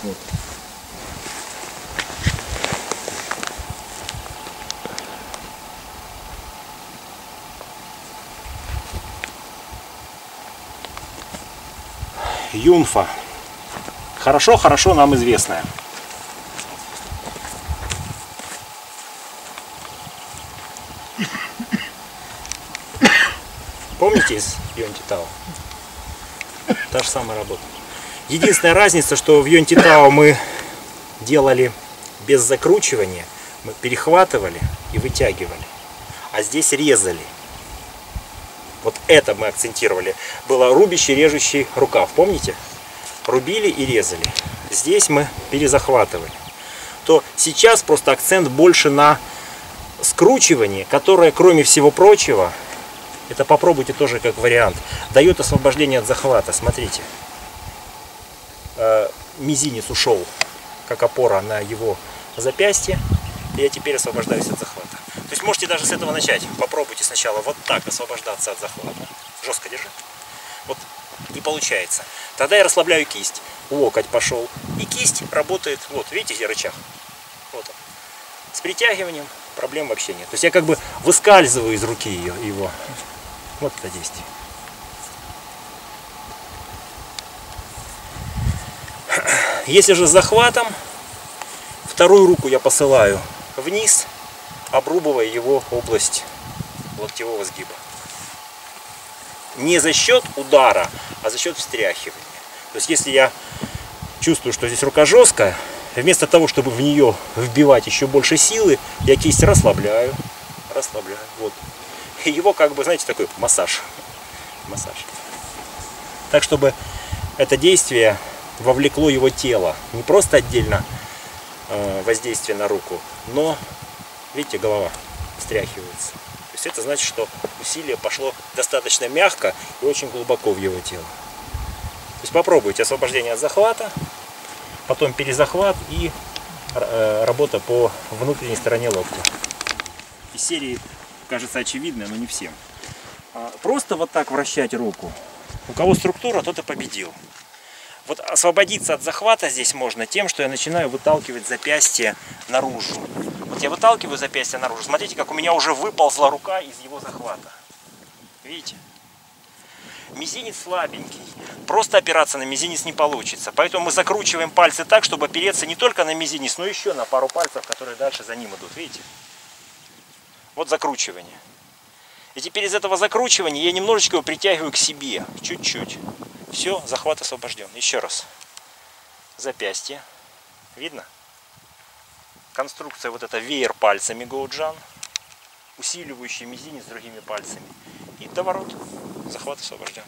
Вот. Юнфа. Хорошо нам известная. Помните из Юнтитао? Та же самая работа. Единственная разница, что в Юнтитао мы делали без закручивания, мы перехватывали и вытягивали, а здесь резали. Вот это мы акцентировали. Было рубящий, режущий рукав, помните? Рубили и резали. Здесь мы перезахватывали. То сейчас просто акцент больше на скручивании, которое, кроме всего прочего, это попробуйте тоже как вариант, дает освобождение от захвата. Смотрите. Мизинец ушел, как опора на его запястье. И я теперь освобождаюсь от захвата. То есть можете даже с этого начать. Попробуйте сначала вот так освобождаться от захвата. Жестко держи. Вот не получается. Тогда я расслабляю кисть. Локоть пошел. И кисть работает. Вот, видите, рычаг. Вот он. С притягиванием проблем вообще нет. То есть я как бы выскальзываю из руки его. Вот это действие. Если же с захватом, вторую руку я посылаю вниз, обрубывая его область локтевого сгиба. Не за счет удара, а за счет встряхивания. То есть если я чувствую, что здесь рука жесткая, вместо того, чтобы в нее вбивать еще больше силы, я кисть расслабляю. Вот. И его как бы, знаете, такой массаж. Так, чтобы это действие вовлекло его тело. Не просто отдельно воздействие на руку, но, видите, голова встряхивается. То есть это значит, что усилие пошло достаточно мягко и очень глубоко в его тело. То есть попробуйте освобождение от захвата, потом перезахват и работа по внутренней стороне локтя. Из серии кажется очевидной, но не всем. Просто вот так вращать руку. У кого структура, тот и победил. Вот освободиться от захвата здесь можно тем, что я начинаю выталкивать запястье наружу. Вот я выталкиваю запястье наружу. Смотрите, как у меня уже выползла рука из его захвата. Видите? Мизинец слабенький. Просто опираться на мизинец не получится. Поэтому мы закручиваем пальцы так, чтобы опереться не только на мизинец, но еще на пару пальцев, которые дальше за ним идут. Видите? Вот закручивание. И теперь из этого закручивания я немножечко его притягиваю к себе. Чуть-чуть. Все, захват освобожден. Еще раз. Запястье. Видно? Конструкция вот эта веер пальцами гоуджан. Усиливающий мизинец другими пальцами. И доворот. Захват освобожден.